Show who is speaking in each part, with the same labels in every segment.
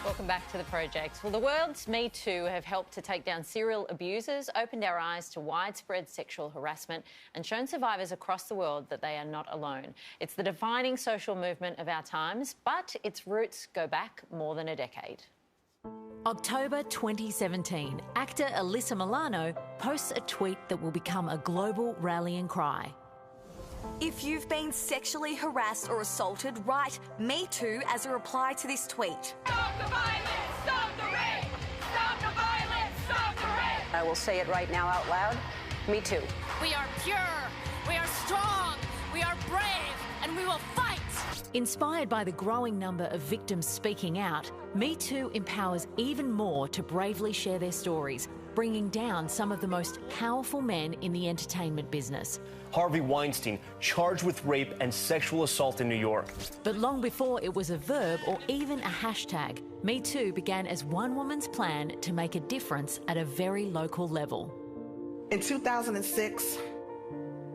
Speaker 1: Welcome back to the project. Well, the world's Me Too have helped to take down serial abusers, opened our eyes to widespread sexual harassment and shown survivors across the world that they are not alone. It's the defining social movement of our times, but its roots go back more than a decade.
Speaker 2: October 2017, actor Alyssa Milano posts a tweet that will become a global rallying cry.
Speaker 3: If you've been sexually harassed or assaulted, write Me Too as a reply to this tweet.
Speaker 4: Stop the violence! Stop the rape! Stop the violence! Stop the rape!
Speaker 5: I will say it right now out loud. Me too.
Speaker 6: We are pure, we are strong, we are brave, and we will fight!
Speaker 2: Inspired by the growing number of victims speaking out, Me Too empowers even more to bravely share their stories, bringing down some of the most powerful men in the entertainment business.
Speaker 7: Harvey Weinstein, charged with rape and sexual assault in New York.
Speaker 2: But long before it was a verb or even a hashtag, Me Too began as one woman's plan to make a difference at a very local level.
Speaker 8: In 2006,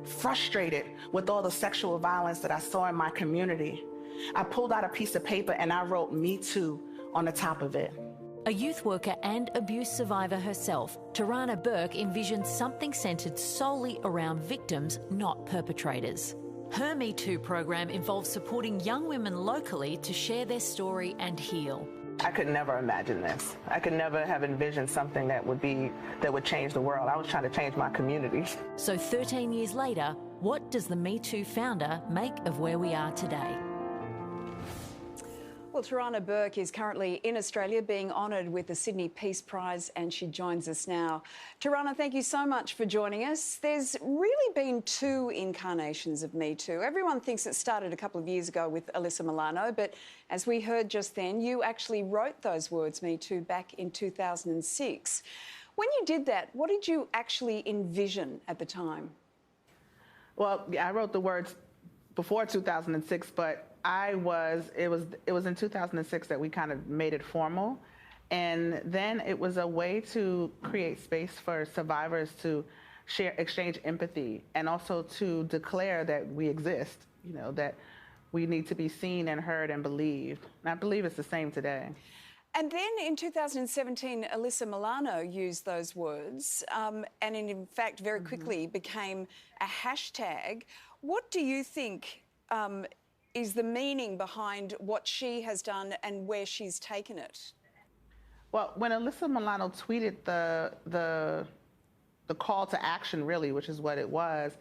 Speaker 8: frustrated with all the sexual violence that I saw in my community, I pulled out a piece of paper and I wrote Me Too on the top of it.
Speaker 2: A youth worker and abuse survivor herself, Tarana Burke envisioned something centred solely around victims, not perpetrators. Her Me Too program involves supporting young women locally to share their story and heal.
Speaker 8: I could never imagine this. I could never have envisioned something that would change the world. I was trying to change my community.
Speaker 2: So 13 years later, what does the Me Too founder make of where we are today?
Speaker 9: Well, Tarana Burke is currently in Australia being honoured with the Sydney Peace Prize, and she joins us now. Tarana, thank you so much for joining us. There's really been two incarnations of Me Too. Everyone thinks it started a couple of years ago with Alyssa Milano, but as we heard just then, you actually wrote those words, Me Too, back in 2006. When you did that, what did you actually envision at the time?
Speaker 8: Well, I wrote the words before 2006, but it was in 2006 that we kind of made it formal. And then it was a way to create space for survivors to exchange empathy, and also to declare that we exist, that we need to be seen and heard and believed. And I believe it's the same today.
Speaker 9: And then in 2017, Alyssa Milano used those words and in fact very quickly became a hashtag. What do you think is the meaning behind what she has done and where she's taken it?
Speaker 8: Well, when Alyssa Milano tweeted the call to action, really, which is what it was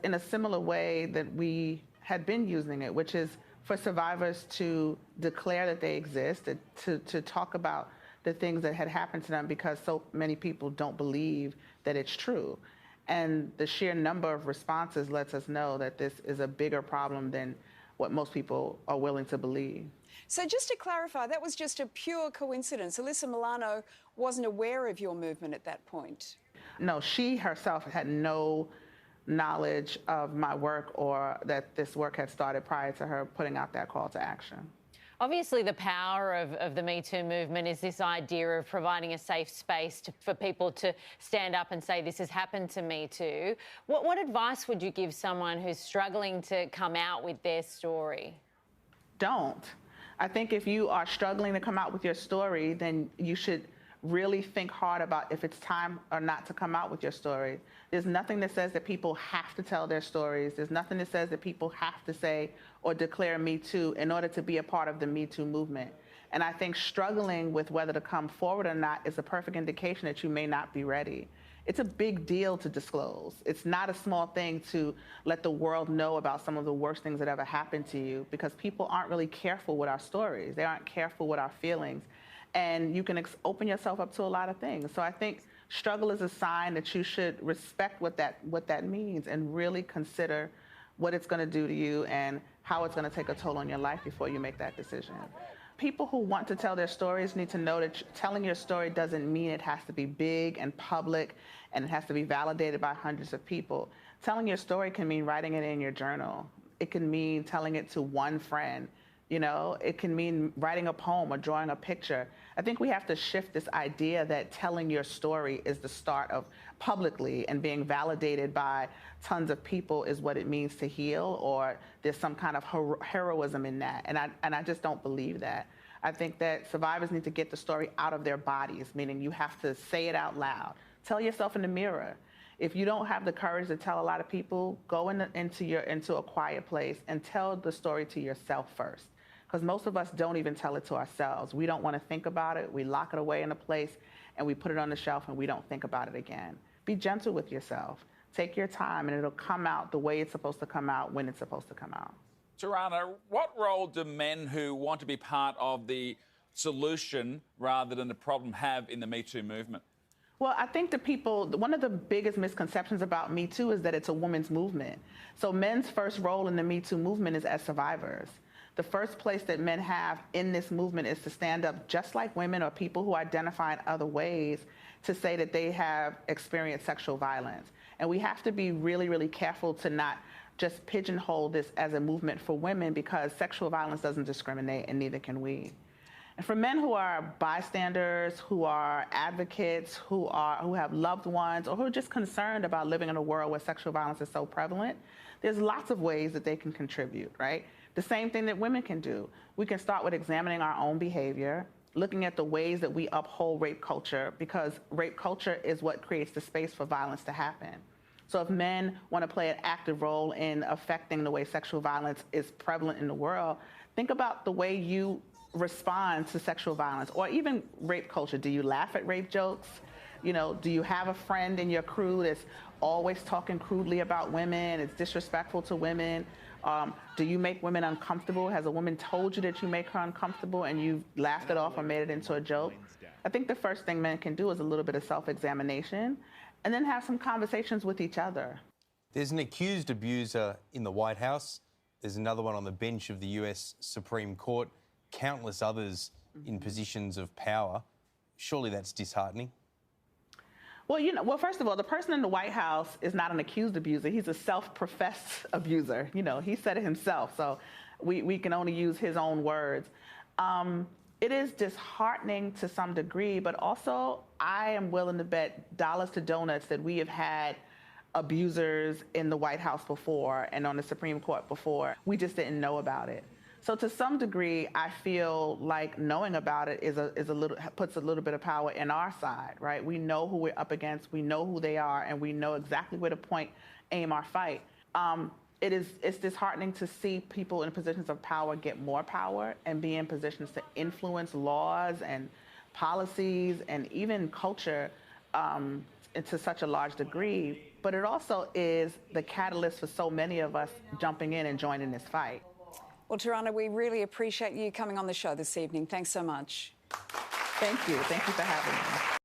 Speaker 8: in a similar way that we had been using it, which is for survivors to declare that they exist, to talk about the things that had happened to them, because so many people don't believe that it's true. And the sheer number of responses lets us know that this is a bigger problem than what most people are willing to believe.
Speaker 9: So just to clarify, that was just a pure coincidence. Alyssa Milano wasn't aware of your movement at that point?
Speaker 8: No, she herself had no knowledge of my work or that this work had started prior to her putting out that call to action.
Speaker 1: Obviously, the power of the Me Too movement is this idea of providing a safe space for people to stand up and say, this has happened to me too. What advice would you give someone who's struggling to come out with their story?
Speaker 8: Don't. I think if you are struggling to come out with your story, then you should really think hard about if it's time or not to come out with your story. There's nothing that says that people have to tell their stories. There's nothing that says that people have to say or declare Me Too in order to be a part of the Me Too movement. And I think struggling with whether to come forward or not is a perfect indication that you may not be ready. It's a big deal to disclose. It's not a small thing to let the world know about some of the worst things that ever happened to you, because people aren't really careful with our stories. They aren't careful with our feelings. And you can open yourself up to a lot of things. So I think struggle is a sign that you should respect what that means and really consider what it's going to do to you and how it's going to take a toll on your life before you make that decision. People who want to tell their stories need to know that telling your story doesn't mean it has to be big and public and it has to be validated by hundreds of people. Telling your story can mean writing it in your journal. It can mean telling it to one friend. It can mean writing a poem or drawing a picture. I think we have to shift this idea that telling your story is the start of publicly and being validated by tons of people is what it means to heal, or there's some kind of heroism in that. And I just don't believe that. I think that survivors need to get the story out of their bodies, meaning you have to say it out loud. Tell yourself in the mirror. If you don't have the courage to tell a lot of people, go into a quiet place and tell the story to yourself first. Because most of us don't even tell it to ourselves. We don't want to think about it. We lock it away in a place and we put it on the shelf and we don't think about it again. Be gentle with yourself. Take your time and it'll come out the way it's supposed to come out when it's supposed to come out.
Speaker 10: Tarana, what role do men who want to be part of the solution rather than the problem have in the Me Too movement?
Speaker 8: Well, I think one of the biggest misconceptions about Me Too is that it's a women's movement. So men's first role in the Me Too movement is as survivors. The first place that men have in this movement is to stand up just like women or people who identify in other ways to say that they have experienced sexual violence. And we have to be really, really careful to not just pigeonhole this as a movement for women, because sexual violence doesn't discriminate and neither can we. And for men who are bystanders, who are advocates, who have loved ones, or who are just concerned about living in a world where sexual violence is so prevalent, there's lots of ways that they can contribute, right? The same thing that women can do. We can start with examining our own behavior, looking at the ways that we uphold rape culture, because rape culture is what creates the space for violence to happen. So if men want to play an active role in affecting the way sexual violence is prevalent in the world, think about the way you respond to sexual violence or even rape culture. Do you laugh at rape jokes? You know, do you have a friend in your crew that's always talking crudely about women, it's disrespectful to women? Do you make women uncomfortable? Has a woman told you that you make her uncomfortable and you've laughed it off or made it into a joke? I think the first thing men can do is a little bit of self-examination and then have some conversations with each other.
Speaker 11: There's an accused abuser in the White House. There's another one on the bench of the US Supreme Court. Countless others in positions of power. Surely that's disheartening.
Speaker 8: Well, first of all, the person in the White House is not an accused abuser. He's a self-professed abuser. He said it himself, so we can only use his own words. It is disheartening to some degree, but also I am willing to bet dollars to donuts that we have had abusers in the White House before and on the Supreme Court before. We just didn't know about it. So to some degree, I feel like knowing about it puts a little bit of power in our side, right? We know who we're up against, we know who they are, and we know exactly where to aim our fight. It's disheartening to see people in positions of power get more power and be in positions to influence laws and policies and even culture to such a large degree. But it also is the catalyst for so many of us jumping in and joining this fight.
Speaker 9: Well, Tarana, we really appreciate you coming on the show this evening. Thanks so much.
Speaker 8: Thank you. Thank you for having me.